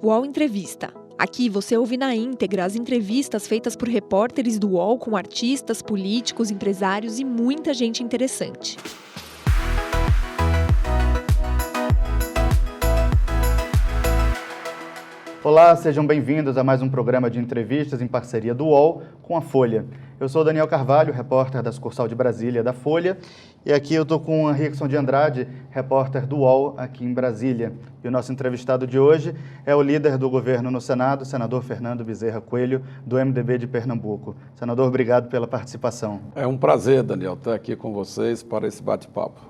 UOL Entrevista. Aqui você ouve na íntegra as entrevistas feitas por repórteres do UOL com artistas, políticos, empresários e muita gente interessante. Olá, sejam bem-vindos a mais um programa de entrevistas em parceria do UOL com a Folha. Eu sou Daniel Carvalho, repórter da sucursal de Brasília da Folha, e aqui eu estou com o Rickson de Andrade, repórter do UOL aqui em Brasília. E o nosso entrevistado de hoje é o líder do governo no Senado, senador Fernando Bezerra Coelho, do MDB de Pernambuco. Senador, obrigado pela participação. É um prazer, Daniel, estar aqui com vocês para esse bate-papo.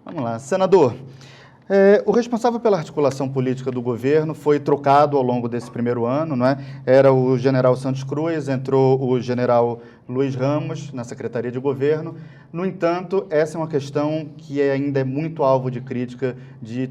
Vamos lá. Senador, o responsável pela articulação política do governo foi trocado ao longo desse primeiro ano, não é? Era o general Santos Cruz, entrou o general Luiz Ramos na Secretaria de Governo. No entanto, essa é uma questão que ainda é muito alvo de crítica de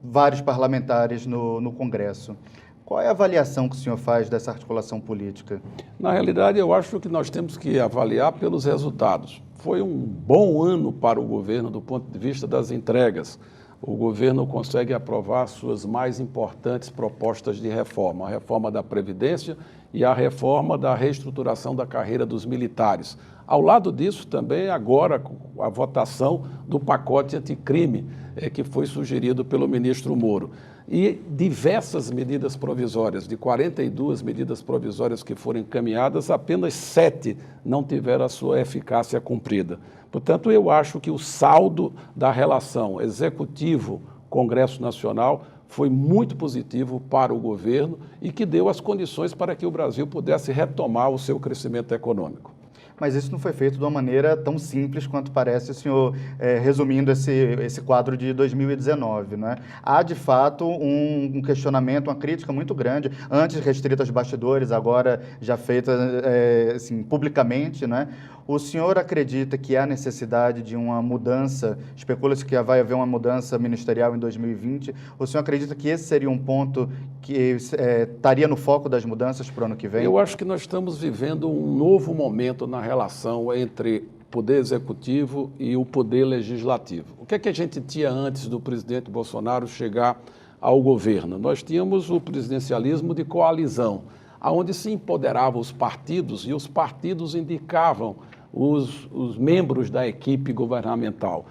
vários parlamentares no Congresso. Qual é a avaliação que o senhor faz dessa articulação política? Na realidade, eu acho que nós temos que avaliar pelos resultados. Foi um bom ano para o governo do ponto de vista das entregas. O governo consegue aprovar suas mais importantes propostas de reforma, a reforma da Previdência e a reforma da reestruturação da carreira dos militares. Ao lado disso, também, agora, a votação do pacote anticrime, que foi sugerido pelo ministro Moro. E diversas medidas provisórias, de 42 medidas provisórias que foram encaminhadas, apenas 7 não tiveram a sua eficácia cumprida. Portanto, eu acho que o saldo da relação Executivo-Congresso Nacional foi muito positivo para o governo e que deu as condições para que o Brasil pudesse retomar o seu crescimento econômico. Mas isso não foi feito de uma maneira tão simples quanto parece o senhor resumindo esse quadro de 2019, não é? Há, de fato, um questionamento, uma crítica muito grande, antes restrita aos bastidores, agora já feita assim, publicamente, não é? O senhor acredita que há necessidade de uma mudança, especula-se que vai haver uma mudança ministerial em 2020, o senhor acredita que esse seria um ponto que estaria no foco das mudanças para o ano que vem? Eu acho que nós estamos vivendo um novo momento na relação entre poder executivo e o poder legislativo. O que é que a gente tinha antes do presidente Bolsonaro chegar ao governo? Nós tínhamos o presidencialismo de coalizão, onde se empoderavam os partidos e os partidos indicavam os membros da equipe governamental,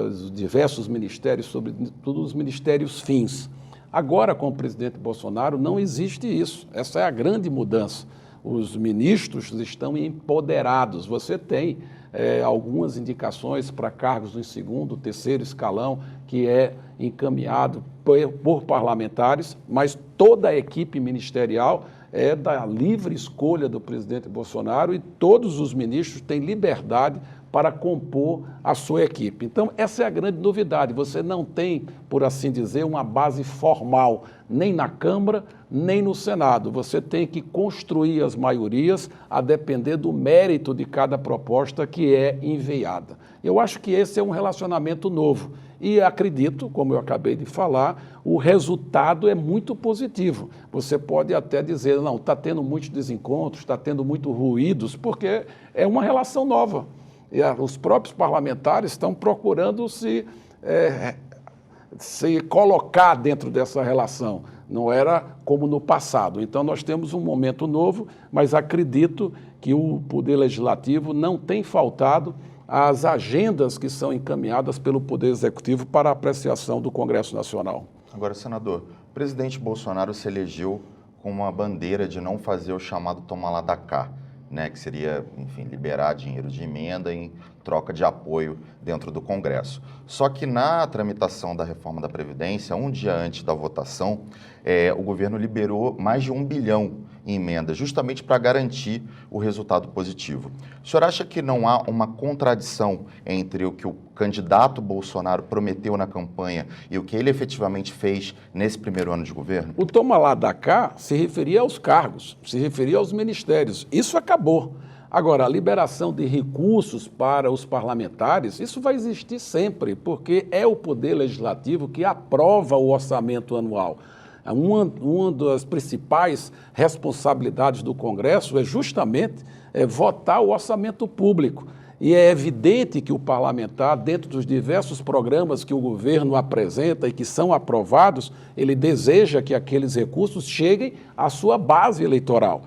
os diversos ministérios, sobretudo os ministérios fins. Agora, com o presidente Bolsonaro, não existe isso. Essa é a grande mudança. Os ministros estão empoderados. Você tem algumas indicações para cargos no segundo, terceiro escalão, que é encaminhado por parlamentares, mas toda a equipe ministerial é da livre escolha do presidente Bolsonaro e todos os ministros têm liberdade para compor a sua equipe. Então, essa é a grande novidade. Você não tem, por assim dizer, uma base formal, nem na Câmara, nem no Senado. Você tem que construir as maiorias a depender do mérito de cada proposta que é enviada. Eu acho que esse é um relacionamento novo. E acredito, como eu acabei de falar, o resultado é muito positivo. Você pode até dizer, não, está tendo muitos desencontros, está tendo muitos ruídos, porque é uma relação nova. E os próprios parlamentares estão procurando se colocar dentro dessa relação. Não era como no passado. Então, nós temos um momento novo, mas acredito que o Poder Legislativo não tem faltado às agendas que são encaminhadas pelo Poder Executivo para a apreciação do Congresso Nacional. Agora, senador, o presidente Bolsonaro se elegeu com uma bandeira de não fazer o chamado toma lá da cá, né, que seria, enfim, liberar dinheiro de emenda em troca de apoio dentro do Congresso. Só que na tramitação da reforma da Previdência, um dia antes da votação, o governo liberou mais de 1 bilhão em emendas, justamente para garantir o resultado positivo. O senhor acha que não há uma contradição entre o que o candidato Bolsonaro prometeu na campanha e o que ele efetivamente fez nesse primeiro ano de governo? O toma lá da cá se referia aos cargos, se referia aos ministérios. Isso acabou. Agora, a liberação de recursos para os parlamentares, isso vai existir sempre, porque é o Poder Legislativo que aprova o orçamento anual. Uma das principais responsabilidades do Congresso é justamente votar o orçamento público. E é evidente que o parlamentar, dentro dos diversos programas que o governo apresenta e que são aprovados, ele deseja que aqueles recursos cheguem à sua base eleitoral.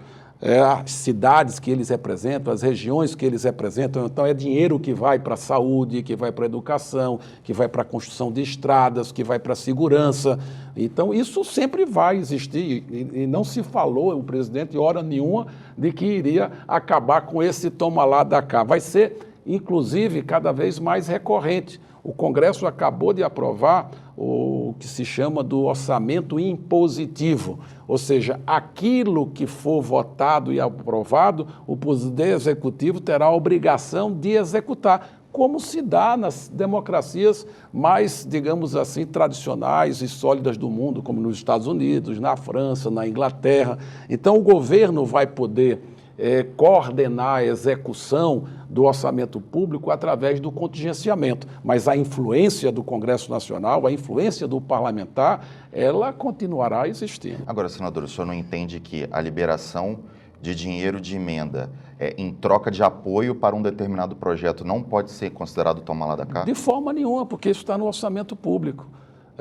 As cidades que eles representam, as regiões que eles representam, então é dinheiro que vai para a saúde, que vai para a educação, que vai para a construção de estradas, que vai para a segurança. Então isso sempre vai existir e não se falou, o presidente, hora nenhuma, de que iria acabar com esse toma lá da cá. Vai ser, inclusive, cada vez mais recorrente. O Congresso acabou de aprovar o que se chama do orçamento impositivo, ou seja, aquilo que for votado e aprovado, o Poder Executivo terá a obrigação de executar, como se dá nas democracias mais, digamos assim, tradicionais e sólidas do mundo, como nos Estados Unidos, na França, na Inglaterra. Então, o governo vai poder coordenar a execução do orçamento público através do contingenciamento, mas a influência do Congresso Nacional, a influência do parlamentar, ela continuará existindo. Agora, senador, o senhor não entende que a liberação de dinheiro de emenda em troca de apoio para um determinado projeto não pode ser considerado toma lá da cá? De forma nenhuma, porque isso está no orçamento público.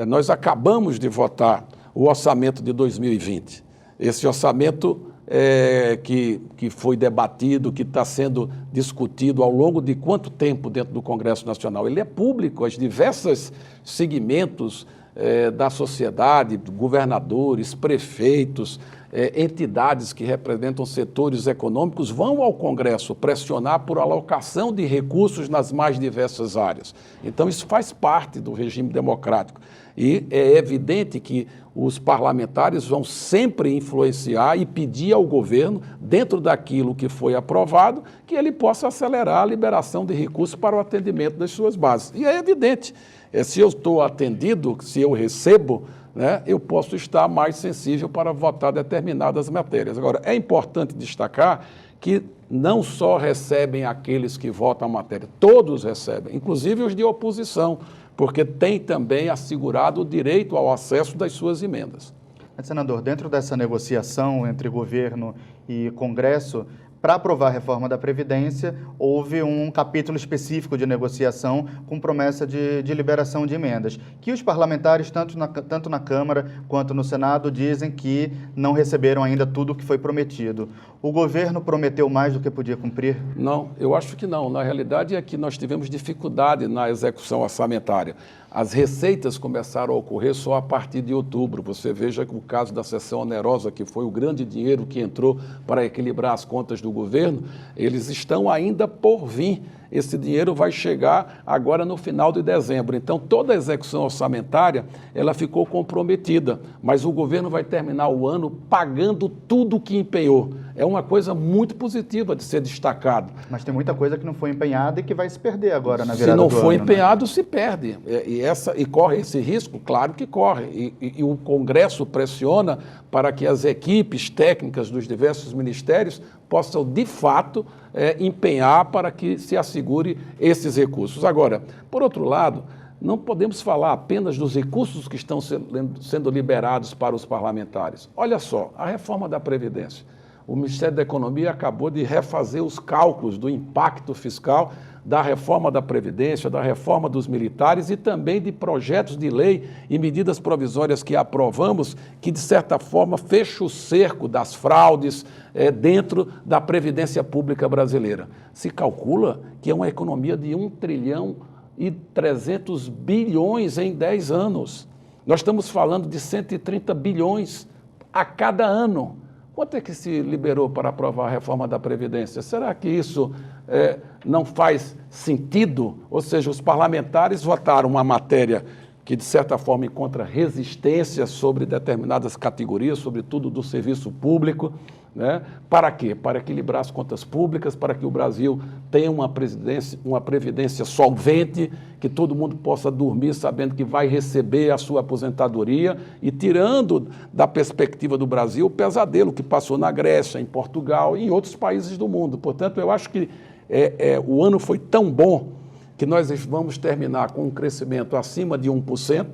Nós acabamos de votar o orçamento de 2020. Esse orçamento que foi debatido, que está sendo discutido ao longo de quanto tempo dentro do Congresso Nacional? Ele é público, os diversos segmentos da sociedade, governadores, prefeitos, entidades que representam setores econômicos vão ao Congresso pressionar por alocação de recursos nas mais diversas áreas. Então, isso faz parte do regime democrático. E é evidente que os parlamentares vão sempre influenciar e pedir ao governo, dentro daquilo que foi aprovado, que ele possa acelerar a liberação de recursos para o atendimento das suas bases. E é evidente, se eu estou atendido, se eu recebo, né, eu posso estar mais sensível para votar determinadas matérias. Agora, é importante destacar que não só recebem aqueles que votam a matéria, todos recebem, inclusive os de oposição, porque tem também assegurado o direito ao acesso das suas emendas. Mas, senador, dentro dessa negociação entre governo e Congresso, para aprovar a reforma da Previdência, houve um capítulo específico de negociação com promessa de liberação de emendas, que os parlamentares, tanto na Câmara quanto no Senado, dizem que não receberam ainda tudo o que foi prometido. O governo prometeu mais do que podia cumprir? Não, eu acho que não. Na realidade é que nós tivemos dificuldade na execução orçamentária. As receitas começaram a ocorrer só a partir de outubro. Você veja que o caso da cessão onerosa, que foi o grande dinheiro que entrou para equilibrar as contas do governo, eles estão ainda por vir. Esse dinheiro vai chegar agora no final de dezembro. Então, toda a execução orçamentária, ela ficou comprometida, mas o governo vai terminar o ano pagando tudo o que empenhou. É uma coisa muito positiva de ser destacado. Mas tem muita coisa que não foi empenhada e que vai se perder agora na virada do ano. Se não for empenhado, se perde. E corre esse risco? Claro que corre. E o Congresso pressiona para que as equipes técnicas dos diversos ministérios possam, de fato, empenhar para que se assegure esses recursos. Agora, por outro lado, não podemos falar apenas dos recursos que estão sendo liberados para os parlamentares. Olha só, a reforma da Previdência. O Ministério da Economia acabou de refazer os cálculos do impacto fiscal da reforma da Previdência, da reforma dos militares e também de projetos de lei e medidas provisórias que aprovamos que, de certa forma, fecham o cerco das fraudes dentro da Previdência Pública brasileira. Se calcula que é uma economia de 1 trilhão e 300 bilhões em 10 anos. Nós estamos falando de 130 bilhões a cada ano. Quanto é que se liberou para aprovar a reforma da Previdência? Será que isso não faz sentido? Ou seja, os parlamentares votaram uma matéria que, de certa forma, encontra resistência sobre determinadas categorias, sobretudo do serviço público, né? Para quê? Para equilibrar as contas públicas, para que o Brasil tenha uma previdência solvente, que todo mundo possa dormir sabendo que vai receber a sua aposentadoria e tirando da perspectiva do Brasil o pesadelo que passou na Grécia, em Portugal e em outros países do mundo. Portanto, eu acho que o ano foi tão bom que nós vamos terminar com um crescimento acima de 1%,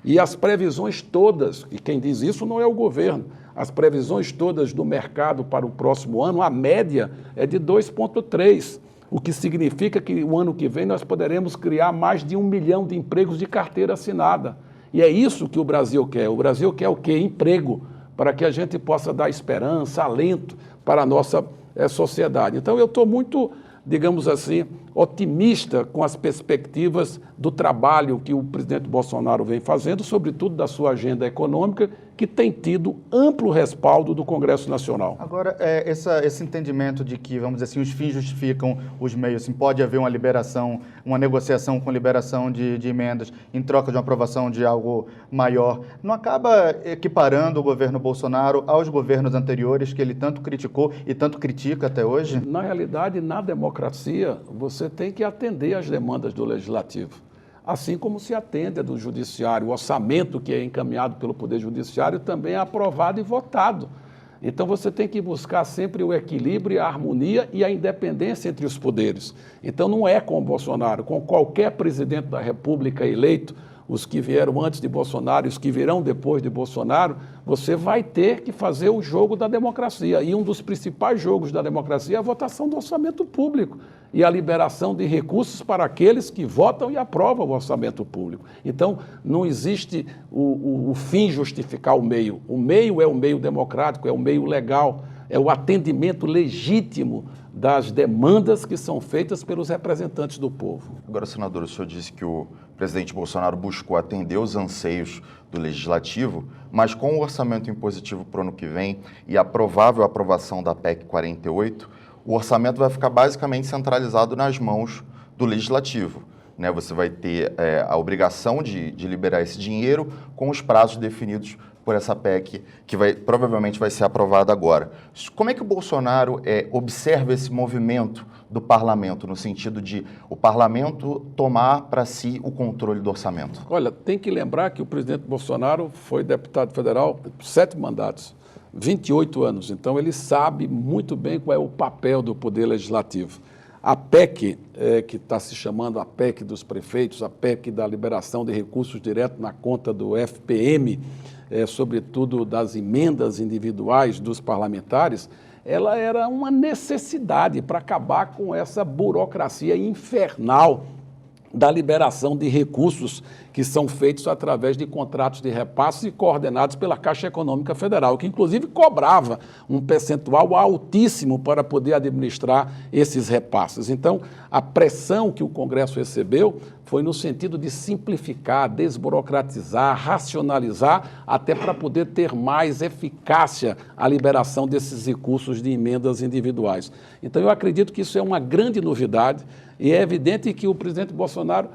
e as previsões todas, e quem diz isso não é o governo, as previsões todas do mercado para o próximo ano, a média é de 2,3%. o que significa que o ano que vem nós poderemos criar mais de 1 milhão de empregos de carteira assinada. E é isso que o Brasil quer. O Brasil quer o quê? Emprego, para que a gente possa dar esperança, alento para a nossa sociedade. Então, eu estou muito, digamos assim, otimista com as perspectivas do trabalho que o presidente Bolsonaro vem fazendo, sobretudo da sua agenda econômica, que tem tido amplo respaldo do Congresso Nacional. Agora, esse entendimento de que, vamos dizer assim, os fins justificam os meios, assim, pode haver uma liberação, uma negociação com liberação de emendas em troca de uma aprovação de algo maior, não acaba equiparando o governo Bolsonaro aos governos anteriores que ele tanto criticou e tanto critica até hoje? Na realidade, na democracia, você tem que atender às demandas do Legislativo, assim como se atende a do Judiciário. O orçamento que é encaminhado pelo Poder Judiciário também é aprovado e votado. Então, você tem que buscar sempre o equilíbrio, a harmonia e a independência entre os poderes. Então, não é com o Bolsonaro, com qualquer presidente da República eleito, os que vieram antes de Bolsonaro e os que virão depois de Bolsonaro, você vai ter que fazer o jogo da democracia. E um dos principais jogos da democracia é a votação do orçamento público e a liberação de recursos para aqueles que votam e aprovam o orçamento público. Então, não existe o fim justificar o meio. O meio é o meio democrático, é o meio legal, é o atendimento legítimo das demandas que são feitas pelos representantes do povo. Agora, senador, o senhor disse que o presidente Bolsonaro buscou atender os anseios do Legislativo, mas com o orçamento impositivo para o ano que vem e a provável aprovação da PEC 48, o orçamento vai ficar basicamente centralizado nas mãos do Legislativo. Né? Você vai ter a obrigação de liberar esse dinheiro com os prazos definidos por essa PEC, que provavelmente vai ser aprovada agora. Como é que o Bolsonaro observa esse movimento do parlamento, no sentido de o parlamento tomar para si o controle do orçamento? Olha, tem que lembrar que o presidente Bolsonaro foi deputado federal por 7 mandatos, 28 anos. Então, ele sabe muito bem qual é o papel do Poder Legislativo. A PEC, que está se chamando a PEC dos prefeitos, a PEC da liberação de recursos direto na conta do FPM, sobretudo das emendas individuais dos parlamentares, ela era uma necessidade para acabar com essa burocracia infernal da liberação de recursos que são feitos através de contratos de repasses e coordenados pela Caixa Econômica Federal, que inclusive cobrava um percentual altíssimo para poder administrar esses repasses. Então, a pressão que o Congresso recebeu foi no sentido de simplificar, desburocratizar, racionalizar, até para poder ter mais eficácia a liberação desses recursos de emendas individuais. Então, eu acredito que isso é uma grande novidade e é evidente que o presidente Bolsonaro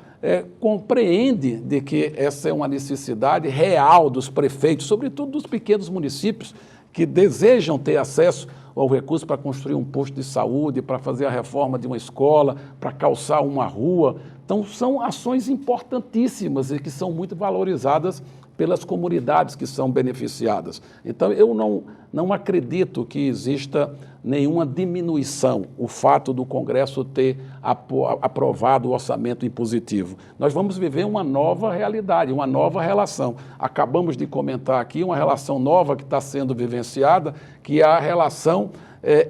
compreende de que essa é uma necessidade real dos prefeitos, sobretudo dos pequenos municípios, que desejam ter acesso ao recurso para construir um posto de saúde, para fazer a reforma de uma escola, para calçar uma rua. Então, são ações importantíssimas e que são muito valorizadas pelas comunidades que são beneficiadas. Então, eu não acredito que exista nenhuma diminuição o fato do Congresso ter aprovado o orçamento impositivo. Nós vamos viver uma nova realidade, uma nova relação. Acabamos de comentar aqui uma relação nova que está sendo vivenciada, que é a relação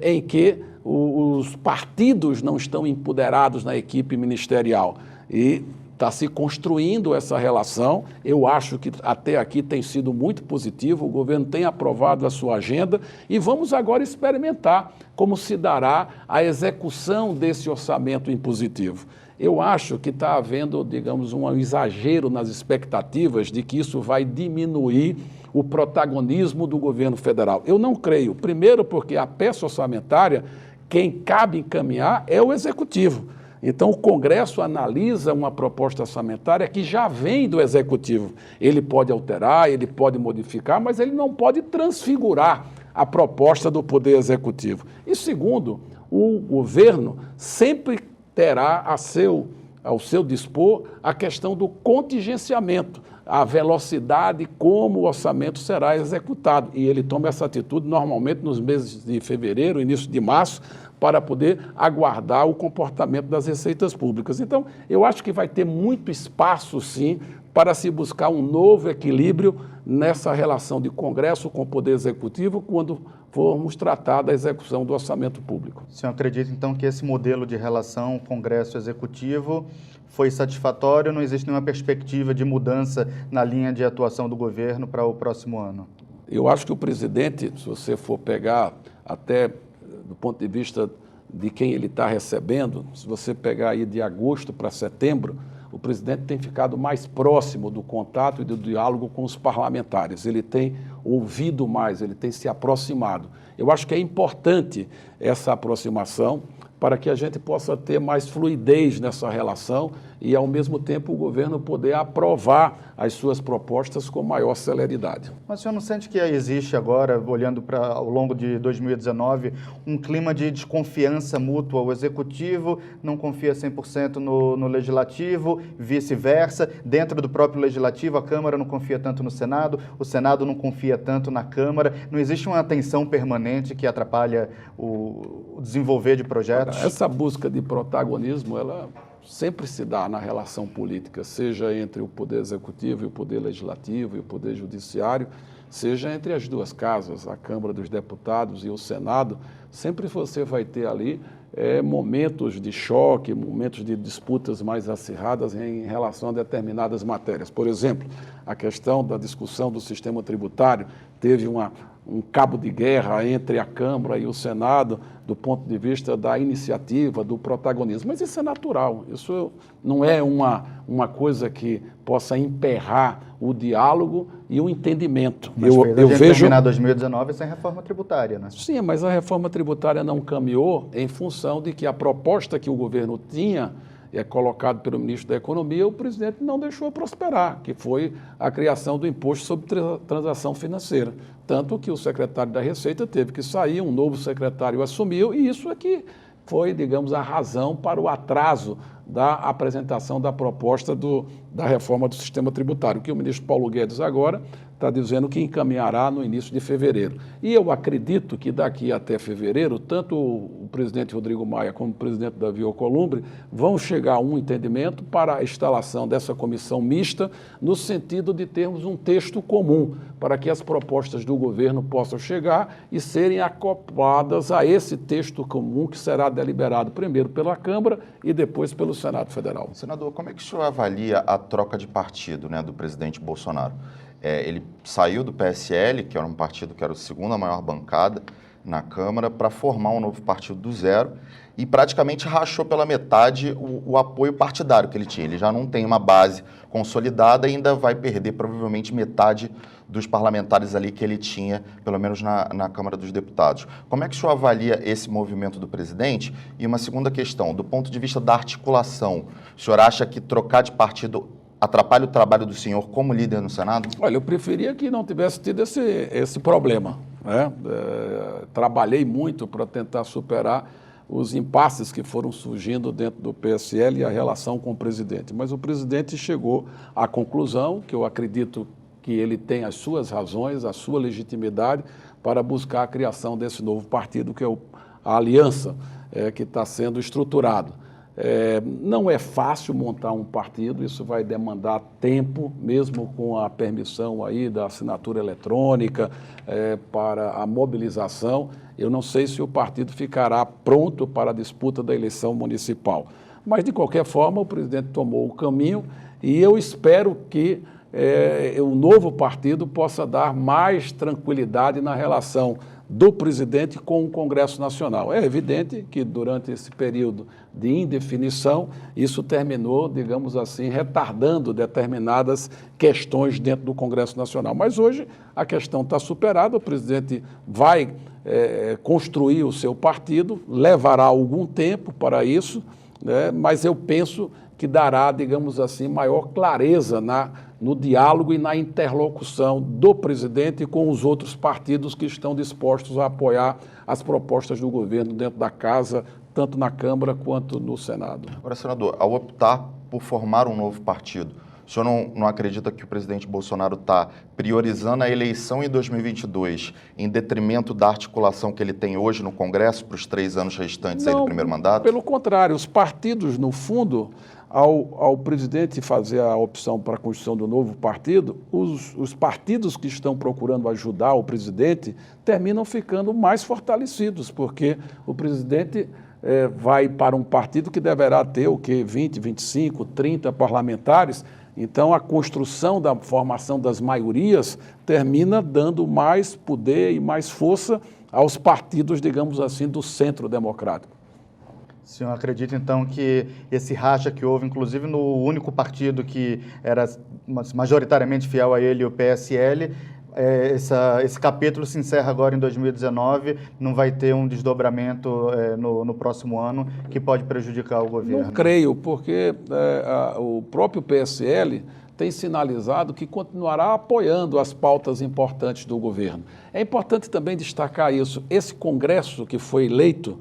em que os partidos não estão empoderados na equipe ministerial. E está se construindo essa relação. Eu acho que até aqui tem sido muito positivo, o governo tem aprovado a sua agenda e vamos agora experimentar como se dará a execução desse orçamento impositivo. Eu acho que está havendo, digamos, um exagero nas expectativas de que isso vai diminuir o protagonismo do governo federal. Eu não creio. Primeiro porque a peça orçamentária, quem cabe encaminhar é o Executivo. Então, o Congresso analisa uma proposta orçamentária que já vem do Executivo. Ele pode alterar, ele pode modificar, mas ele não pode transfigurar a proposta do Poder Executivo. E segundo, o governo sempre terá ao seu dispor a questão do contingenciamento, a velocidade como o orçamento será executado. E ele toma essa atitude normalmente nos meses de fevereiro, início de março, para poder aguardar o comportamento das receitas públicas. Então, eu acho que vai ter muito espaço, sim, para se buscar um novo equilíbrio nessa relação de Congresso com o Poder Executivo quando formos tratar da execução do orçamento público. O senhor acredita, então, que esse modelo de relação Congresso-Executivo foi satisfatório? Não existe nenhuma perspectiva de mudança na linha de atuação do governo para o próximo ano? Eu acho que o presidente, se você for pegar até do ponto de vista de quem ele está recebendo, se você pegar aí de agosto para setembro, o presidente tem ficado mais próximo do contato e do diálogo com os parlamentares. Ele tem ouvido mais, ele tem se aproximado. Eu acho que é importante essa aproximação para que a gente possa ter mais fluidez nessa relação e, ao mesmo tempo, o governo poder aprovar as suas propostas com maior celeridade. Mas o senhor não sente que existe agora, olhando para ao longo de 2019, um clima de desconfiança mútua? O Executivo não confia 100% no Legislativo, vice-versa. Dentro do próprio Legislativo, a Câmara não confia tanto no Senado, o Senado não confia tanto na Câmara. Não existe uma tensão permanente que atrapalha o desenvolver de projetos? Essa busca de protagonismo, ela sempre se dá na relação política, seja entre o Poder Executivo e o Poder Legislativo e o Poder Judiciário, seja entre as duas casas, a Câmara dos Deputados e o Senado. Sempre você vai ter ali momentos de choque, momentos de disputas mais acirradas em relação a determinadas matérias. Por exemplo, a questão da discussão do sistema tributário teve um cabo de guerra entre a Câmara e o Senado do ponto de vista da iniciativa, do protagonismo. Mas isso é natural, isso não é uma coisa que possa emperrar o diálogo e o entendimento. Mas eu vejo terminar 2019 sem reforma tributária, né? Sim, mas a reforma tributária não caminhou em função de que a proposta que o governo tinha colocado pelo ministro da Economia, o presidente não deixou prosperar, que foi a criação do imposto sobre transação financeira. Tanto que o secretário da Receita teve que sair, um novo secretário assumiu, e isso é que foi, digamos, a razão para o atraso da apresentação da proposta da reforma do sistema tributário, que o ministro Paulo Guedes agora está dizendo que encaminhará no início de fevereiro. E eu acredito que daqui até fevereiro, tanto o presidente Rodrigo Maia como o presidente Davi Alcolumbre vão chegar a um entendimento para a instalação dessa comissão mista, no sentido de termos um texto comum, para que as propostas do governo possam chegar e serem acopladas a esse texto comum que será deliberado primeiro pela Câmara e depois pelo Senado Federal. Senador, como é que o senhor avalia a troca de partido, né, do presidente Bolsonaro? Ele saiu do PSL, que era um partido que era a segunda maior bancada na Câmara, para formar um novo partido do zero e praticamente rachou pela metade o apoio partidário que ele tinha. Ele já não tem uma base consolidada e ainda vai perder provavelmente metade dos parlamentares ali que ele tinha, pelo menos na Câmara dos Deputados. Como é que o senhor avalia esse movimento do presidente? E uma segunda questão, do ponto de vista da articulação, o senhor acha que trocar de partido atrapalha o trabalho do senhor como líder no Senado? Olha, eu preferia que não tivesse tido esse problema, né? Trabalhei muito para tentar superar os impasses que foram surgindo dentro do PSL e a relação com o presidente. Mas o presidente chegou à conclusão, que eu acredito que ele tem as suas razões, a sua legitimidade para buscar a criação desse novo partido, que é a aliança que está sendo estruturado. Não é fácil montar um partido, isso vai demandar tempo, mesmo com a permissão aí da assinatura eletrônica para a mobilização. Eu não sei se o partido ficará pronto para a disputa da eleição municipal. Mas, de qualquer forma, o presidente tomou o caminho e eu espero que o novo partido possa dar mais tranquilidade na relação do presidente com o Congresso Nacional. É evidente que durante esse período de indefinição, isso terminou, digamos assim, retardando determinadas questões dentro do Congresso Nacional. Mas hoje a questão está superada, o presidente vai construir o seu partido, levará algum tempo para isso, né, mas eu penso que dará, digamos assim, maior clareza no diálogo e na interlocução do presidente com os outros partidos que estão dispostos a apoiar as propostas do governo dentro da casa, tanto na Câmara quanto no Senado. Agora, senador, ao optar por formar um novo partido, O senhor não acredita que o presidente Bolsonaro está priorizando a eleição em 2022 em detrimento da articulação que ele tem hoje no Congresso para os 3 anos restantes aí do primeiro mandato? Pelo contrário, os partidos, no fundo, ao presidente fazer a opção para a construção do novo partido, os partidos que estão procurando ajudar o presidente terminam ficando mais fortalecidos, porque o presidente vai para um partido que deverá ter 20, 25, 30 parlamentares. Então, a construção da formação das maiorias termina dando mais poder e mais força aos partidos, digamos assim, do centro democrático. O senhor acredita, então, que esse racha que houve, inclusive no único partido que era majoritariamente fiel a ele, o PSL, esse capítulo se encerra agora em 2019, não vai ter um desdobramento no próximo ano que pode prejudicar o governo? Não creio, porque o próprio PSL tem sinalizado que continuará apoiando as pautas importantes do governo. É importante também destacar isso. Esse Congresso que foi eleito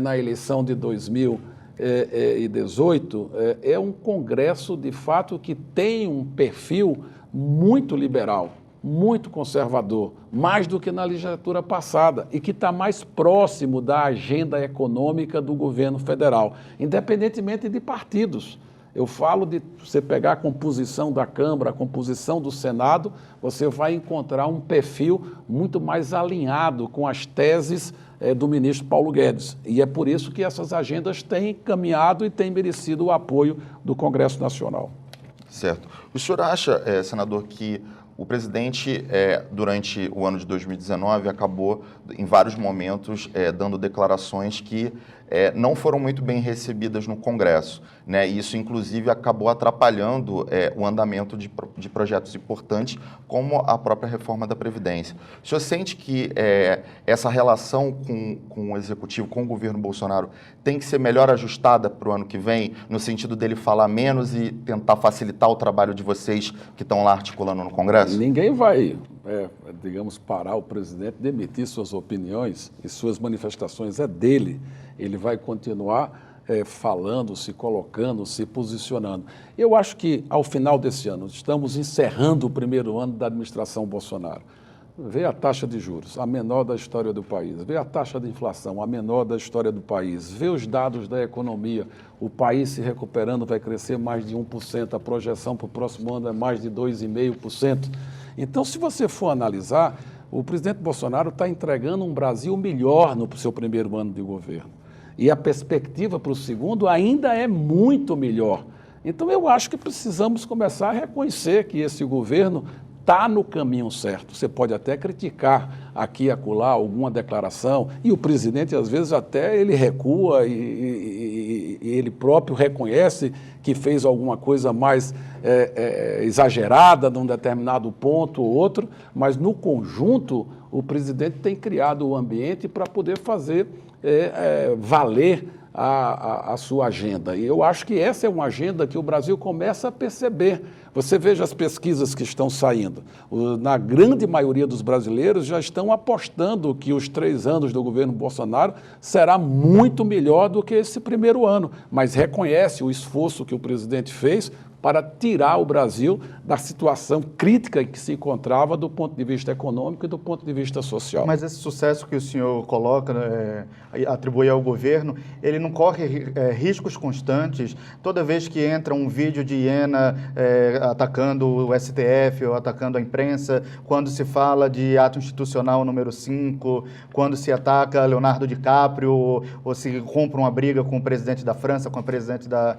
na eleição de 2018 é um Congresso, de fato, que tem um perfil muito liberal, muito conservador, mais do que na legislatura passada, e que está mais próximo da agenda econômica do governo federal, independentemente de partidos. Eu falo de você pegar a composição da Câmara, a composição do Senado, você vai encontrar um perfil muito mais alinhado com as teses do ministro Paulo Guedes. E é por isso que essas agendas têm caminhado e têm merecido o apoio do Congresso Nacional. Certo. O senhor acha, senador, que o presidente, durante o ano de 2019, acabou, em vários momentos, dando declarações que não foram muito bem recebidas no Congresso, né? Isso, inclusive, acabou atrapalhando o andamento de projetos importantes, como a própria reforma da Previdência. O senhor sente que essa relação com o Executivo, com o governo Bolsonaro, tem que ser melhor ajustada para o ano que vem, no sentido dele falar menos e tentar facilitar o trabalho de vocês que estão lá articulando no Congresso? Ninguém vai, digamos, parar o presidente, demitir suas opiniões e suas manifestações, é dele. Ele vai continuar falando, se colocando, se posicionando. Eu acho que, ao final desse ano, estamos encerrando o primeiro ano da administração Bolsonaro. Vê a taxa de juros, a menor da história do país. Vê a taxa de inflação, a menor da história do país. Vê os dados da economia. O país se recuperando vai crescer mais de 1%. A projeção para o próximo ano é mais de 2,5%. Então, se você for analisar, o presidente Bolsonaro está entregando um Brasil melhor no seu primeiro ano de governo. E a perspectiva para o segundo ainda é muito melhor. Então, eu acho que precisamos começar a reconhecer que esse governo está no caminho certo. Você pode até criticar aqui e acolá alguma declaração, e o presidente, às vezes, até ele recua e ele próprio reconhece que fez alguma coisa mais exagerada num determinado ponto ou outro, mas, no conjunto, o presidente tem criado o ambiente para poder fazer valer a sua agenda. E eu acho que essa é uma agenda que o Brasil começa a perceber. Você veja as pesquisas que estão saindo. Na grande maioria dos brasileiros já estão apostando que os 3 anos do governo Bolsonaro será muito melhor do que esse primeiro ano, mas reconhece o esforço que o presidente fez para tirar o Brasil da situação crítica em que se encontrava do ponto de vista econômico e do ponto de vista social. Mas esse sucesso que o senhor coloca, atribui ao governo, ele não corre riscos constantes toda vez que entra um vídeo de hiena atacando o STF ou atacando a imprensa, quando se fala de ato institucional número 5, quando se ataca Leonardo DiCaprio ou se compra uma briga com o presidente da França, com a presidente da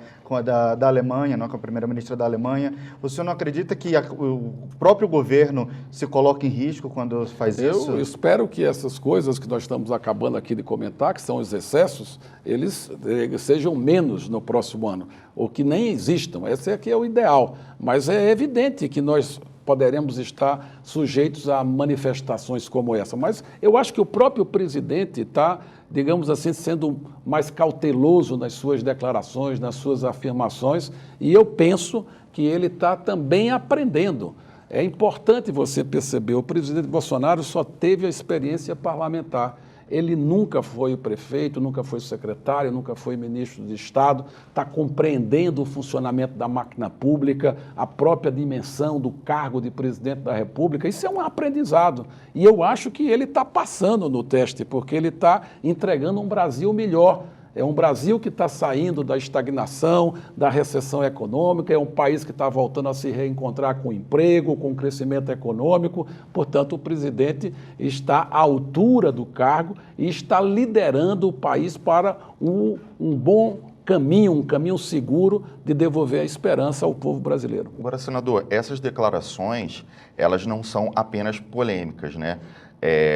Alemanha, não, com a primeira-ministra da Alemanha. O senhor não acredita que o próprio governo se coloca em risco quando faz isso? Eu espero que essas coisas que nós estamos acabando aqui de comentar, que são os excessos, eles sejam menos no próximo ano, ou que nem existam. Esse aqui é o ideal. Mas é evidente que nós poderemos estar sujeitos a manifestações como essa. Mas eu acho que o próprio presidente está, digamos assim, sendo mais cauteloso nas suas declarações, nas suas afirmações, e eu penso que ele está também aprendendo. É importante você perceber, o presidente Bolsonaro só teve a experiência parlamentar. Ele nunca foi prefeito, nunca foi secretário, nunca foi ministro de Estado, está compreendendo o funcionamento da máquina pública, a própria dimensão do cargo de presidente da República. Isso é um aprendizado. E eu acho que ele está passando no teste, porque ele está entregando um Brasil melhor. É um Brasil que está saindo da estagnação, da recessão econômica, é um país que está voltando a se reencontrar com emprego, com crescimento econômico. Portanto, o presidente está à altura do cargo e está liderando o país para um bom caminho, um caminho seguro de devolver a esperança ao povo brasileiro. Agora, senador, essas declarações, elas não são apenas polêmicas, né?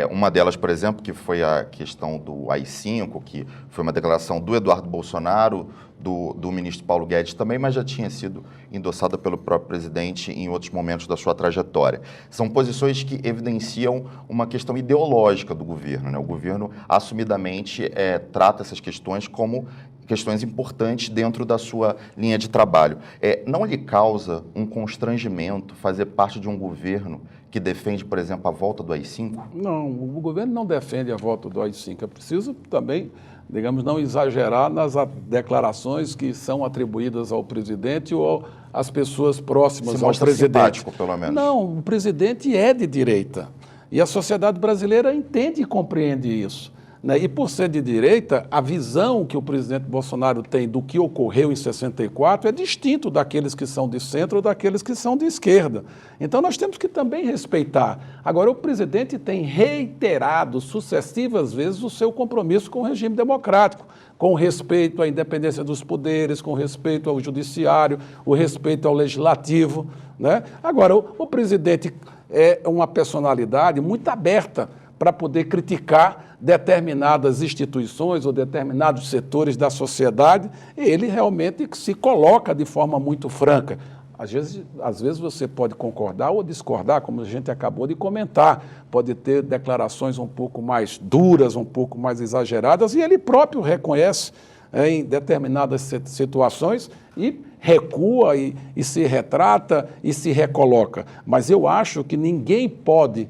Uma delas, por exemplo, que foi a questão do AI-5, que foi uma declaração do Eduardo Bolsonaro, do ministro Paulo Guedes também, mas já tinha sido endossada pelo próprio presidente em outros momentos da sua trajetória. São posições que evidenciam uma questão ideológica do governo, né? O governo assumidamente trata essas questões como questões importantes dentro da sua linha de trabalho. Não lhe causa um constrangimento fazer parte de um governo que defende, por exemplo, a volta do AI-5? Não, o governo não defende a volta do AI-5. É preciso também, digamos, não exagerar nas declarações que são atribuídas ao presidente ou às pessoas próximas ao presidente. Simpático, pelo menos. Não, o presidente é de direita. E a sociedade brasileira entende e compreende isso. E por ser de direita, a visão que o presidente Bolsonaro tem do que ocorreu em 64 é distinto daqueles que são de centro ou daqueles que são de esquerda. Então nós temos que também respeitar. Agora, o presidente tem reiterado sucessivas vezes o seu compromisso com o regime democrático, com respeito à independência dos poderes, com respeito ao judiciário, o respeito ao legislativo, né? Agora, o presidente é uma personalidade muito aberta para poder criticar determinadas instituições ou determinados setores da sociedade, e ele realmente se coloca de forma muito franca. Às vezes você pode concordar ou discordar, como a gente acabou de comentar, pode ter declarações um pouco mais duras, um pouco mais exageradas, e ele próprio reconhece em determinadas situações e recua e se retrata e se recoloca. Mas eu acho que ninguém pode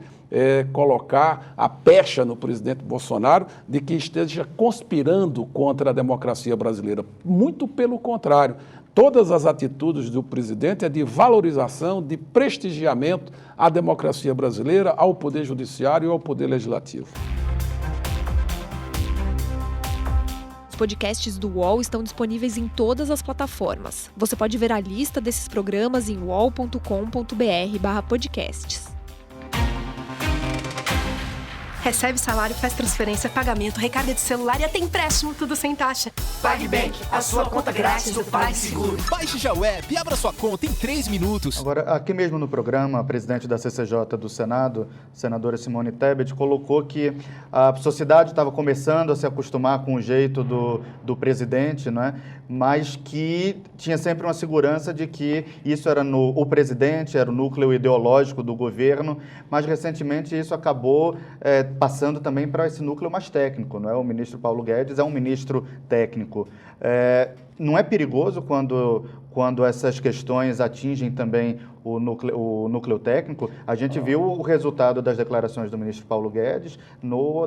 colocar a pecha no presidente Bolsonaro de que esteja conspirando contra a democracia brasileira. Muito pelo contrário. Todas as atitudes do presidente é de valorização, de prestigiamento à democracia brasileira, ao Poder Judiciário e ao Poder Legislativo. Os podcasts do UOL estão disponíveis em todas as plataformas. Você pode ver a lista desses programas em uol.com.br/podcasts. Recebe salário, faz transferência, pagamento, recarga de celular e até empréstimo, tudo sem taxa. PagBank, a sua conta grátis do PagSeguro. Baixe já o app e abra sua conta em 3 minutos. Agora, aqui mesmo no programa, a presidente da CCJ do Senado, senadora Simone Tebet, colocou que a sociedade estava começando a se acostumar com o jeito do presidente, né? Mas que tinha sempre uma segurança de que isso era o presidente, era o núcleo ideológico do governo, mas recentemente isso acabou passando também para esse núcleo mais técnico, não é? O ministro Paulo Guedes é um ministro técnico. Não é perigoso quando essas questões atingem também o núcleo técnico? A gente viu o resultado das declarações do ministro Paulo Guedes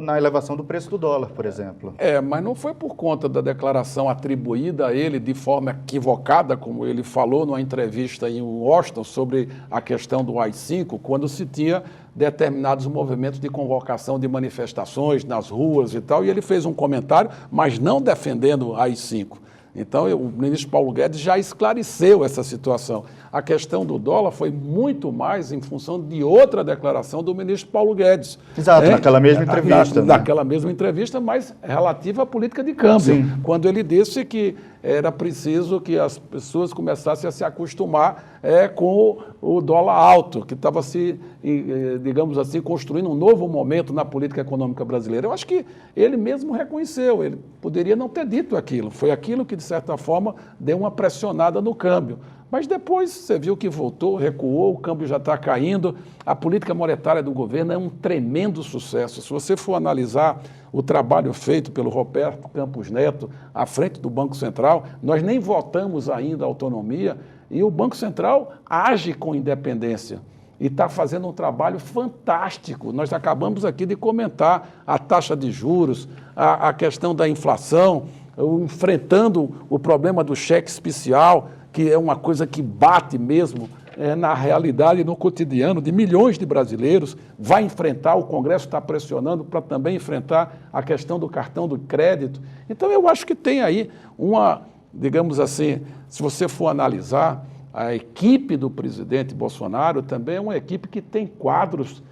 na elevação do preço do dólar, por exemplo. Mas não foi por conta da declaração atribuída a ele de forma equivocada, como ele falou numa entrevista em Washington sobre a questão do AI-5, quando se tinha determinados movimentos de convocação de manifestações nas ruas e tal, e ele fez um comentário, mas não defendendo o AI-5. Então, o ministro Paulo Guedes já esclareceu essa situação. A questão do dólar foi muito mais em função de outra declaração do ministro Paulo Guedes. Exato, naquela mesma entrevista. Naquela mesma entrevista, mas relativa à política de câmbio. Sim. Quando ele disse que era preciso que as pessoas começassem a se acostumar com o dólar alto, que estava digamos assim, construindo um novo momento na política econômica brasileira. Eu acho que ele mesmo reconheceu, ele poderia não ter dito aquilo. Foi aquilo que, de certa forma, deu uma pressionada no câmbio. Mas depois você viu que voltou, recuou, o câmbio já está caindo. A política monetária do governo é um tremendo sucesso. Se você for analisar o trabalho feito pelo Roberto Campos Neto à frente do Banco Central, nós nem votamos ainda a autonomia e o Banco Central age com independência. e está fazendo um trabalho fantástico. Nós acabamos aqui de comentar a taxa de juros, a questão da inflação, enfrentando o problema do cheque especial, que é uma coisa que bate mesmo na realidade, no cotidiano de milhões de brasileiros, vai enfrentar, o Congresso está pressionando para também enfrentar a questão do cartão do crédito. Então, eu acho que tem aí digamos assim, se você for analisar, a equipe do presidente Bolsonaro também é uma equipe que tem quadros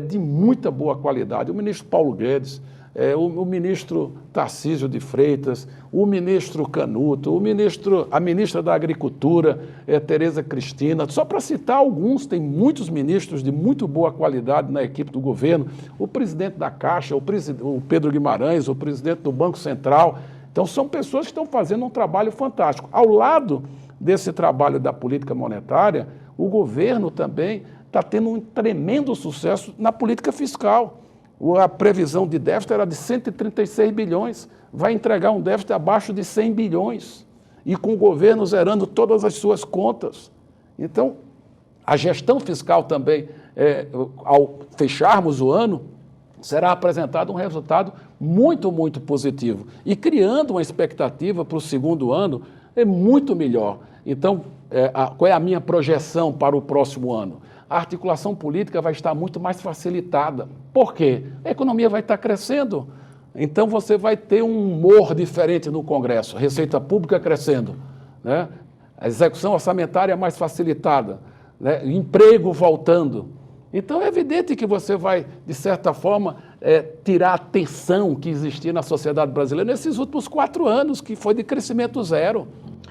de muita boa qualidade. O ministro Paulo Guedes, o ministro Tarcísio de Freitas, o ministro Canuto, a ministra da Agricultura, Tereza Cristina, só para citar alguns, tem muitos ministros de muito boa qualidade na equipe do governo, o presidente da Caixa, o Pedro Guimarães, o presidente do Banco Central. Então, são pessoas que estão fazendo um trabalho fantástico. Ao lado desse trabalho da política monetária, o governo também está tendo um tremendo sucesso na política fiscal. A previsão de déficit era de 136 bilhões, vai entregar um déficit abaixo de 100 bilhões, e com o governo zerando todas as suas contas. Então, a gestão fiscal também, ao fecharmos o ano, será apresentado um resultado muito, muito positivo, e criando uma expectativa para o segundo ano muito melhor. Então, qual é a minha projeção para o próximo ano? A articulação política vai estar muito mais facilitada. Por quê? A economia vai estar crescendo, então você vai ter um humor diferente no Congresso, receita pública crescendo, né? A execução orçamentária mais facilitada, né? Emprego voltando. Então é evidente que você vai, de certa forma, tirar a tensão que existia na sociedade brasileira nesses últimos 4 anos, que foi de crescimento zero.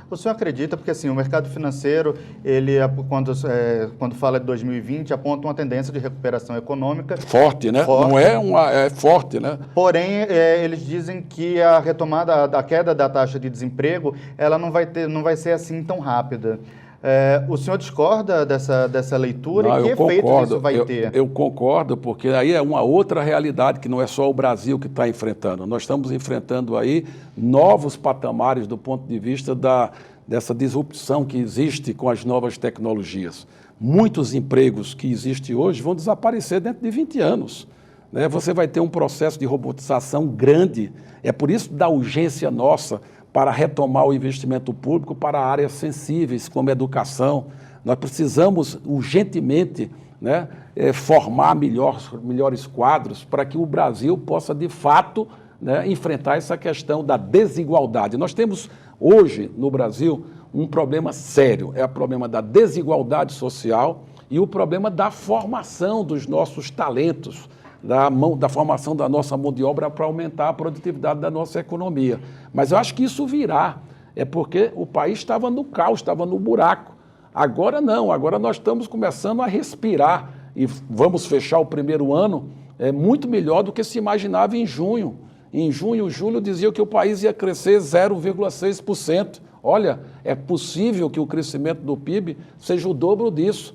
O senhor acredita, porque assim, o mercado financeiro, ele, quando fala de 2020, aponta uma tendência de recuperação econômica. Forte, né? Forte. Não é forte, né? Porém, eles dizem que a retomada, a queda da taxa de desemprego, ela não vai ser assim tão rápida. O senhor discorda dessa leitura? Não, e que efeito isso vai ter? Eu concordo, porque aí é uma outra realidade, que não é só o Brasil que está enfrentando. Nós estamos enfrentando aí novos patamares do ponto de vista dessa disrupção que existe com as novas tecnologias. Muitos empregos que existem hoje vão desaparecer dentro de 20 anos. Né? Você vai ter um processo de robotização grande. É por isso da urgência nossa para retomar o investimento público para áreas sensíveis, como a educação. Nós precisamos urgentemente, né, formar melhores quadros para que o Brasil possa, de fato, né, enfrentar essa questão da desigualdade. Nós temos hoje, no Brasil, um problema sério, é o problema da desigualdade social e o problema da formação dos nossos talentos, da formação da nossa mão de obra para aumentar a produtividade da nossa economia. Mas eu acho que isso virá, porque o país estava no caos, estava no buraco. Agora não, agora nós estamos começando a respirar e vamos fechar o primeiro ano muito melhor do que se imaginava em junho. Em junho, julho, dizia que o país ia crescer 0,6%. Olha, é possível que o crescimento do PIB seja o dobro disso.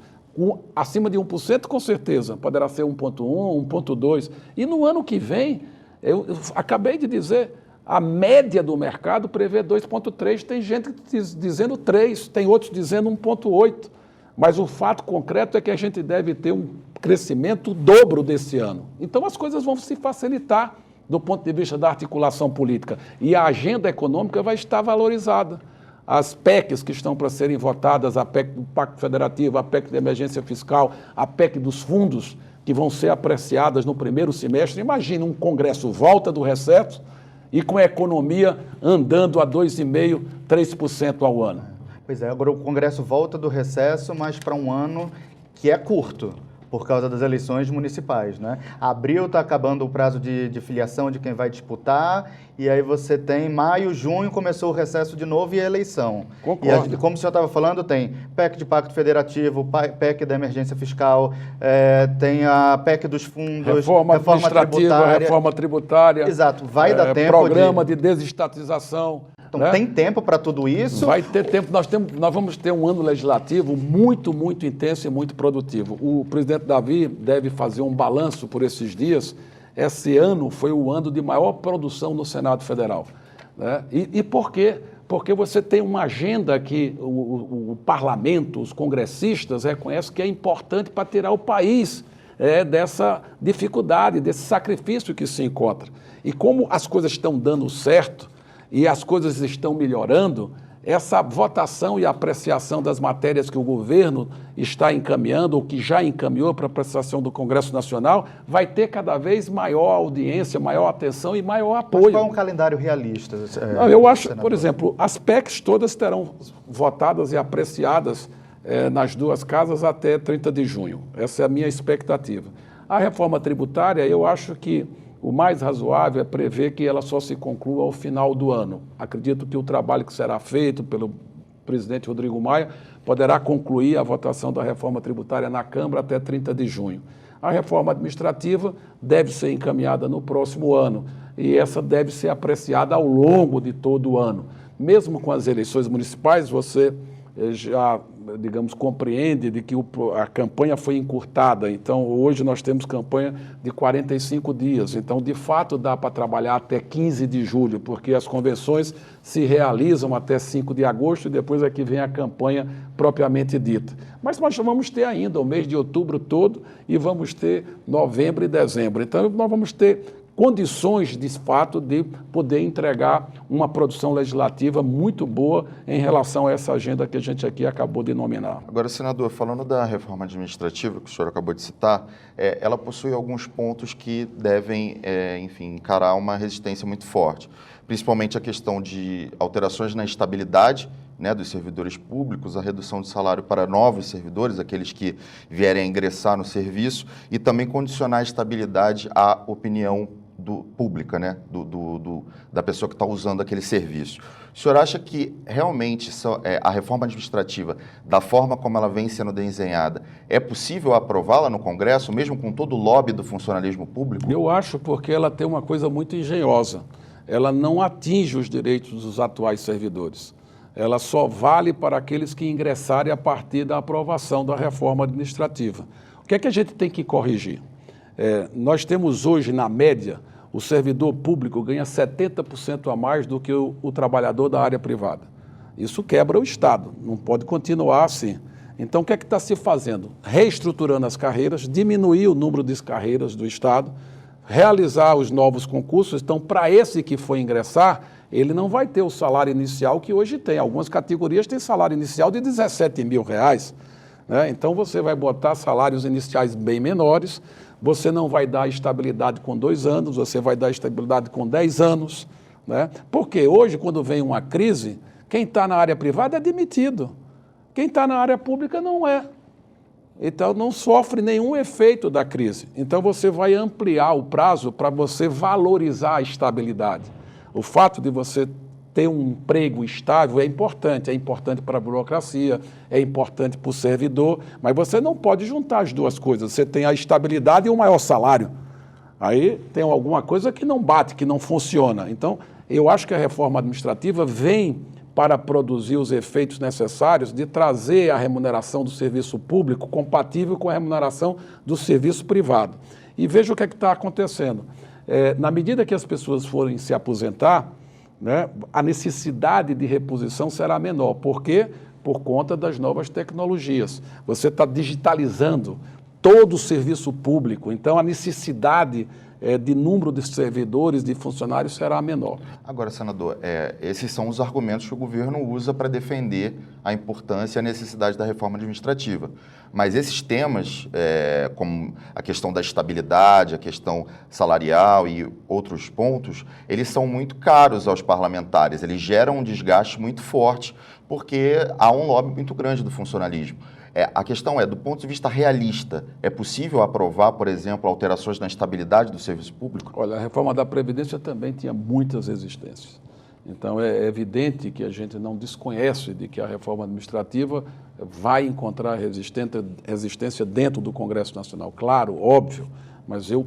Acima de 1%, com certeza, poderá ser 1,1%, 1,2%. E no ano que vem, eu acabei de dizer, a média do mercado prevê 2,3%. Tem gente dizendo 3%, tem outros dizendo 1,8%. Mas o fato concreto é que a gente deve ter um crescimento dobro desse ano. Então as coisas vão se facilitar do ponto de vista da articulação política. E a agenda econômica vai estar valorizada. As PECs que estão para serem votadas, a PEC do Pacto Federativo, a PEC da emergência fiscal, a PEC dos fundos, que vão ser apreciadas no primeiro semestre. Imagina, um Congresso volta do recesso e com a economia andando a 2,5%, 3% ao ano. Pois é, agora o Congresso volta do recesso, mas para um ano que é curto, por causa das eleições municipais, né? Abril está acabando o prazo de filiação de quem vai disputar, e aí você tem maio, junho, começou o recesso de novo e a eleição. Concordo. E como o senhor estava falando, tem PEC de Pacto Federativo, PEC da emergência fiscal, tem a PEC dos fundos, reforma administrativa, reforma tributária. Exato, vai dar tempo. Programa de desestatização. Então, né? Tem tempo para tudo isso? Vai ter tempo. Nós vamos ter um ano legislativo muito, muito intenso e muito produtivo. O presidente Davi deve fazer um balanço por esses dias. Esse ano foi o ano de maior produção no Senado Federal. Né? E por quê? porque você tem uma agenda que o parlamento, os congressistas reconhecem que é importante para tirar o país dessa dificuldade, desse sacrifício que se encontra. E como as coisas estão dando certo e as coisas estão melhorando, essa votação e apreciação das matérias que o governo está encaminhando, ou que já encaminhou para a apreciação do Congresso Nacional, vai ter cada vez maior audiência, maior atenção e maior apoio. Mas qual é um calendário realista? Eu acho, senador? por exemplo, as PECs todas terão votadas e apreciadas nas duas casas até 30 de junho. Essa é a minha expectativa. A reforma tributária, eu acho que o mais razoável é prever que ela só se conclua ao final do ano. Acredito que o trabalho que será feito pelo presidente Rodrigo Maia poderá concluir a votação da reforma tributária na Câmara até 30 de junho. A reforma administrativa deve ser encaminhada no próximo ano e essa deve ser apreciada ao longo de todo o ano. Mesmo com as eleições municipais, você já, digamos, compreende de que a campanha foi encurtada. Então, hoje nós temos campanha de 45 dias. Então, de fato, dá para trabalhar até 15 de julho, porque as convenções se realizam até 5 de agosto e depois é que vem a campanha propriamente dita. Mas nós vamos ter ainda o mês de outubro todo e vamos ter novembro e dezembro. Então, nós vamos ter condições, de fato, de poder entregar uma produção legislativa muito boa em relação a essa agenda que a gente aqui acabou de nominar. Agora, senador, falando da reforma administrativa que o senhor acabou de citar, ela possui alguns pontos que devem, enfim, encarar uma resistência muito forte, principalmente a questão de alterações na estabilidade, né, dos servidores públicos, a redução de salário para novos servidores, aqueles que vierem a ingressar no serviço, e também condicionar a estabilidade à opinião pública, né, da pessoa que está usando aquele serviço. O senhor acha que realmente a reforma administrativa, da forma como ela vem sendo desenhada, é possível aprová-la no Congresso, mesmo com todo o lobby do funcionalismo público? Eu acho, porque ela tem uma coisa muito engenhosa. Ela não atinge os direitos dos atuais servidores. Ela só vale para aqueles que ingressarem a partir da aprovação da reforma administrativa. O que é que a gente tem que corrigir? Nós temos hoje, na média, o servidor público ganha 70% a mais do que o trabalhador da área privada. Isso quebra o Estado, não pode continuar assim. Então, o que é que está se fazendo? Reestruturando as carreiras, diminuir o número de carreiras do Estado, realizar os novos concursos. Então, para esse que for ingressar, ele não vai ter o salário inicial que hoje tem. Algumas categorias têm salário inicial de R$17 mil, né? Então, você vai botar salários iniciais bem menores, você não vai dar estabilidade com 2 anos, você vai dar estabilidade com 10 anos, né? Porque hoje, quando vem uma crise, quem está na área privada é demitido. Quem está na área pública não é. Então, não sofre nenhum efeito da crise. Então, você vai ampliar o prazo para você valorizar a estabilidade. O fato de você ter um emprego estável é importante para a burocracia, é importante para o servidor, mas você não pode juntar as duas coisas. Você tem a estabilidade e o maior salário. Aí tem alguma coisa que não bate, que não funciona. Então, eu acho que a reforma administrativa vem para produzir os efeitos necessários de trazer a remuneração do serviço público compatível com a remuneração do serviço privado. E veja o que é que está acontecendo. Na medida que as pessoas forem se aposentar, né, a necessidade de reposição será menor. Por quê? Por conta das novas tecnologias. Você está digitalizando todo o serviço público, então a necessidade de número de servidores, de funcionários será menor. Agora, senador, esses são os argumentos que o governo usa para defender a importância e a necessidade da reforma administrativa. Mas esses temas, como a questão da estabilidade, a questão salarial e outros pontos, eles são muito caros aos parlamentares, eles geram um desgaste muito forte, porque há um lobby muito grande do funcionalismo. A questão do ponto de vista realista, é possível aprovar, por exemplo, alterações na estabilidade do serviço público? Olha, a reforma da Previdência também tinha muitas resistências. Então, é evidente que a gente não desconhece de que a reforma administrativa vai encontrar resistência dentro do Congresso Nacional. Claro, óbvio, mas eu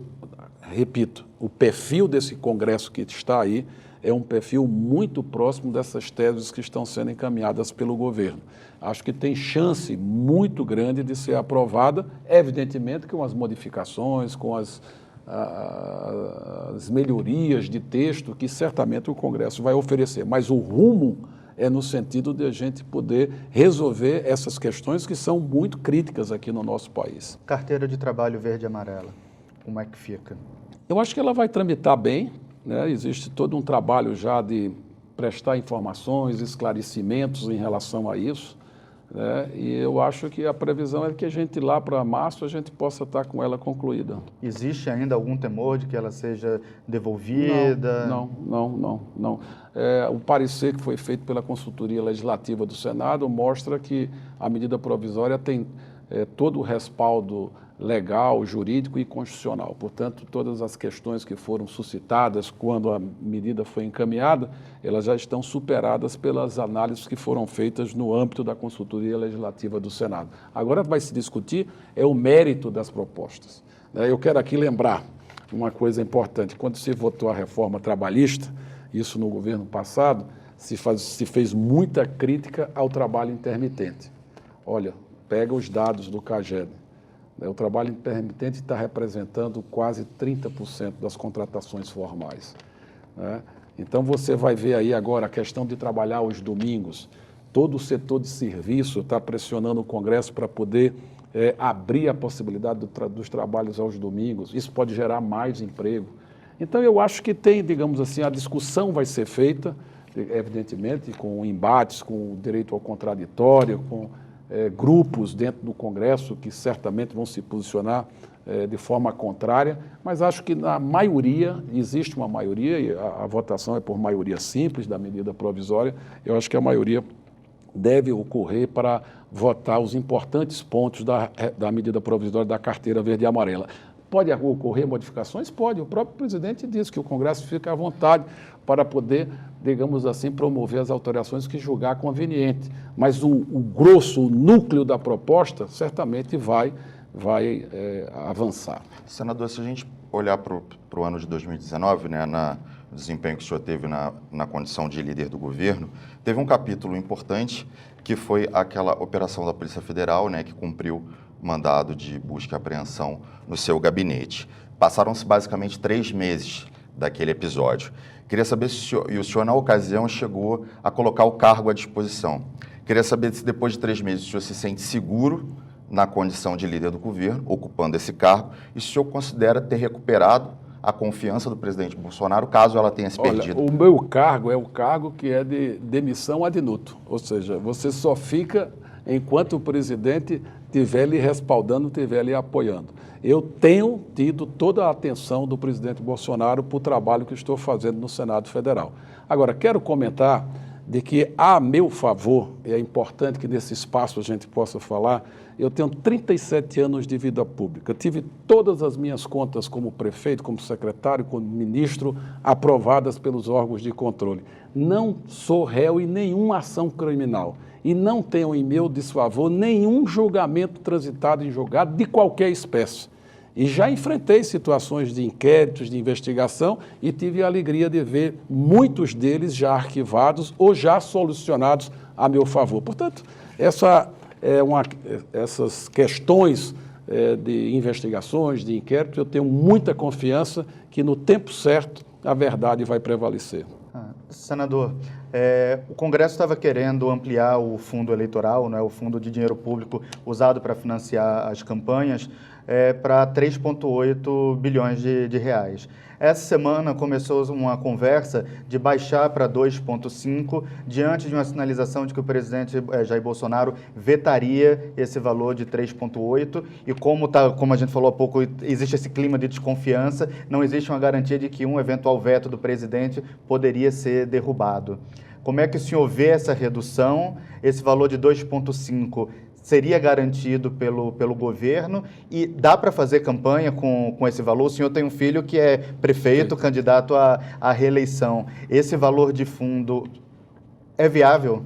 repito, o perfil desse Congresso que está aí é um perfil muito próximo dessas teses que estão sendo encaminhadas pelo governo. Acho que tem chance muito grande de ser aprovada, evidentemente com as modificações, com as melhorias de texto que certamente o Congresso vai oferecer. Mas o rumo é no sentido de a gente poder resolver essas questões que são muito críticas aqui no nosso país. Carteira de trabalho verde e amarela, como é que fica? Eu acho que ela vai tramitar bem, né? Existe todo um trabalho já de prestar informações, esclarecimentos em relação a isso, né? E eu acho que a previsão é que a gente lá para março a gente possa estar com ela concluída. Existe ainda algum temor de que ela seja devolvida? Não. O parecer que foi feito pela consultoria legislativa do Senado mostra que a medida provisória tem todo o respaldo legal, jurídico e constitucional. Portanto, todas as questões que foram suscitadas quando a medida foi encaminhada, elas já estão superadas pelas análises que foram feitas no âmbito da consultoria legislativa do Senado. Agora vai se discutir o mérito das propostas. Eu quero aqui lembrar uma coisa importante. Quando se votou a reforma trabalhista, isso no governo passado, se fez muita crítica ao trabalho intermitente. Olha, pega os dados do CAGED. O trabalho intermitente está representando quase 30% das contratações formais, né? Então, você vai ver aí agora a questão de trabalhar aos domingos. Todo o setor de serviço está pressionando o Congresso para poder abrir a possibilidade dos trabalhos aos domingos. Isso pode gerar mais emprego. Então, eu acho que tem, digamos assim, a discussão vai ser feita, evidentemente, com embates, com o direito ao contraditório, com grupos dentro do Congresso que certamente vão se posicionar de forma contrária, mas acho que na maioria, existe uma maioria, e a votação é por maioria simples da medida provisória, eu acho que a maioria deve ocorrer para votar os importantes pontos da medida provisória da carteira verde e amarela. Pode ocorrer modificações? Pode. O próprio presidente disse que o Congresso fica à vontade para poder, digamos assim, promover as alterações que julgar conveniente. Mas o grosso, o núcleo da proposta, certamente vai avançar. Senador, se a gente olhar para o ano de 2019, né, no desempenho que o senhor teve na condição de líder do governo, teve um capítulo importante que foi aquela operação da Polícia Federal, né, que cumpriu mandado de busca e apreensão no seu gabinete. Passaram-se basicamente 3 meses daquele episódio. Queria saber se o senhor, na ocasião, chegou a colocar o cargo à disposição. Queria saber se depois de 3 meses o senhor se sente seguro na condição de líder do governo, ocupando esse cargo, e se o senhor considera ter recuperado a confiança do presidente Bolsonaro, caso ela tenha se perdido. O meu cargo é o cargo que é de demissão ad nutum, ou seja, você só fica enquanto o presidente estiver lhe respaldando, estiver lhe apoiando. Eu tenho tido toda a atenção do presidente Bolsonaro para o trabalho que estou fazendo no Senado Federal. Agora, quero comentar de que, a meu favor, e é importante que nesse espaço a gente possa falar, eu tenho 37 anos de vida pública. Tive todas as minhas contas como prefeito, como secretário, como ministro, aprovadas pelos órgãos de controle. Não sou réu em nenhuma ação criminal e não tenho em meu desfavor nenhum julgamento transitado em julgado de qualquer espécie. E já enfrentei situações de inquéritos, de investigação e tive a alegria de ver muitos deles já arquivados ou já solucionados a meu favor. Portanto, essas questões de investigações, de inquéritos, eu tenho muita confiança que no tempo certo a verdade vai prevalecer. Senador, o Congresso estava querendo ampliar o fundo eleitoral, né, o fundo de dinheiro público usado para financiar as campanhas, para 3,8 bilhões de reais. Essa semana começou uma conversa de baixar para 2,5, diante de uma sinalização de que o presidente Jair Bolsonaro vetaria esse valor de 3,8, e como a gente falou há pouco, existe esse clima de desconfiança, não existe uma garantia de que um eventual veto do presidente poderia ser derrubado. Como é que o senhor vê essa redução, esse valor de 2,5 seria garantido pelo governo e dá para fazer campanha com esse valor? O senhor tem um filho que é prefeito, candidato à reeleição. Esse valor de fundo é viável?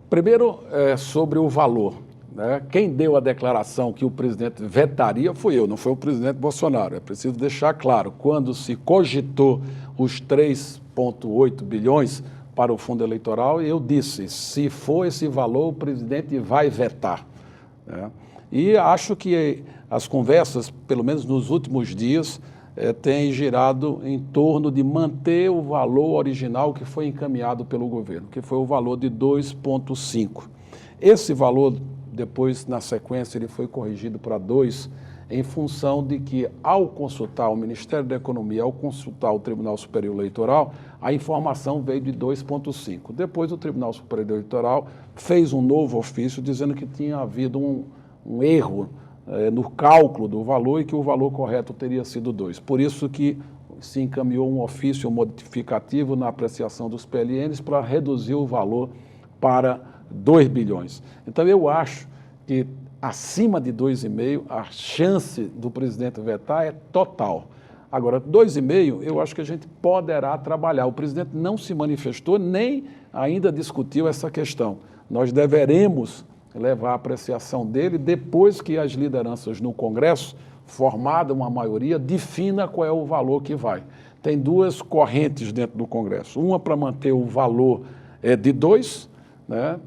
Primeiro, sobre o valor, né? Quem deu a declaração que o presidente vetaria fui eu, não foi o presidente Bolsonaro. É preciso deixar claro, quando se cogitou os 3,8 bilhões para o fundo eleitoral, eu disse, se for esse valor, o presidente vai vetar, né? E acho que as conversas, pelo menos nos últimos dias, tem girado em torno de manter o valor original que foi encaminhado pelo governo, que foi o valor de 2,5. Esse valor, depois, na sequência, ele foi corrigido para 2, em função de que, ao consultar o Ministério da Economia, ao consultar o Tribunal Superior Eleitoral, a informação veio de 2,5. Depois, o Tribunal Superior Eleitoral fez um novo ofício dizendo que tinha havido um erro no cálculo do valor e que o valor correto teria sido 2. Por isso que se encaminhou um ofício modificativo na apreciação dos PLNs para reduzir o valor para 2 bilhões. Então, eu acho que acima de 2,5, a chance do presidente vetar é total. Agora, 2,5, eu acho que a gente poderá trabalhar. O presidente não se manifestou, nem ainda discutiu essa questão. Nós deveremos levar a apreciação dele depois que as lideranças no Congresso, formada uma maioria, defina qual é o valor que vai. Tem 2 correntes dentro do Congresso. Uma para manter o valor de 2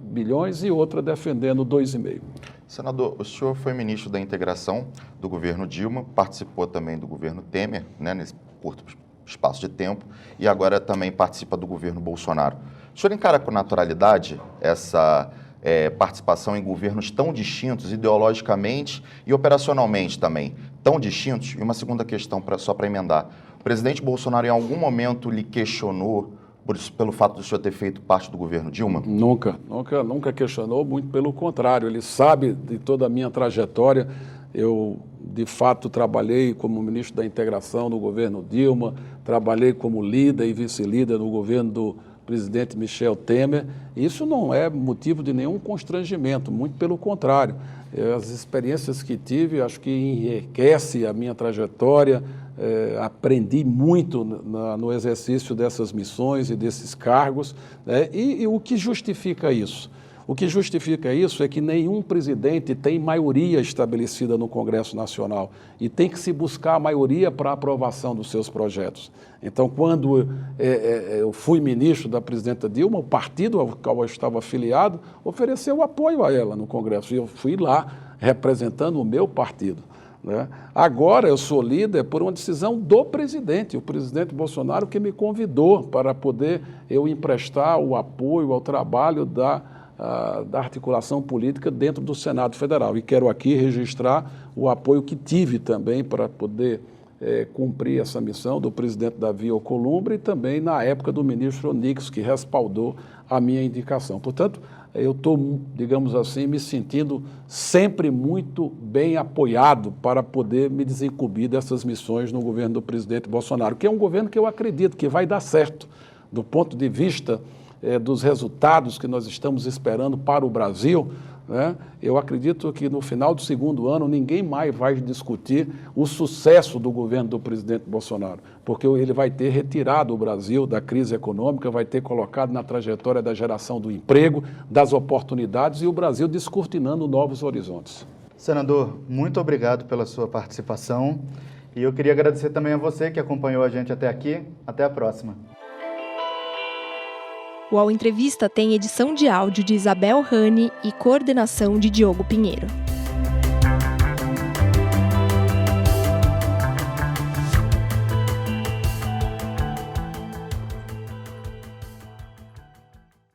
bilhões e outra defendendo 2,5. Senador, o senhor foi ministro da Integração do governo Dilma, participou também do governo Temer, nesse curto espaço de tempo, e agora também participa do governo Bolsonaro. O senhor encara com naturalidade essa participação em governos tão distintos, ideologicamente e operacionalmente também, tão distintos? E uma segunda questão, só para emendar. O presidente Bolsonaro em algum momento lhe questionou pelo fato do senhor ter feito parte do governo Dilma? Nunca questionou, muito pelo contrário. Ele sabe de toda a minha trajetória. Eu, de fato, trabalhei como ministro da Integração no governo Dilma, trabalhei como líder e vice-líder no governo do presidente Michel Temer. Isso não é motivo de nenhum constrangimento, muito pelo contrário. As experiências que tive, acho que enriquece a minha trajetória. Aprendi muito no exercício dessas missões e desses cargos, e o que justifica isso? O que justifica isso é que nenhum presidente tem maioria estabelecida no Congresso Nacional e tem que se buscar a maioria para a aprovação dos seus projetos. Então, quando eu fui ministro da presidenta Dilma, o partido ao qual eu estava afiliado ofereceu apoio a ela no Congresso e eu fui lá representando o meu partido. Agora eu sou líder por uma decisão do presidente, o presidente Bolsonaro que me convidou para poder eu emprestar o apoio ao trabalho da articulação política dentro do Senado Federal. E quero aqui registrar o apoio que tive também para poder cumprir essa missão do presidente Davi Alcolumbre e também na época do ministro Onix, que respaldou a minha indicação. Portanto, eu estou, digamos assim, me sentindo sempre muito bem apoiado para poder me desincumbir dessas missões no governo do presidente Bolsonaro, que é um governo que eu acredito que vai dar certo, do ponto de vista dos resultados que nós estamos esperando para o Brasil. Eu acredito que no final do segundo ano ninguém mais vai discutir o sucesso do governo do presidente Bolsonaro, porque ele vai ter retirado o Brasil da crise econômica, vai ter colocado na trajetória da geração do emprego, das oportunidades e o Brasil descortinando novos horizontes. Senador, muito obrigado pela sua participação e eu queria agradecer também a você que acompanhou a gente até aqui. Até a próxima. O UOL Entrevista tem edição de áudio de Isabel Rani e coordenação de Diogo Pinheiro.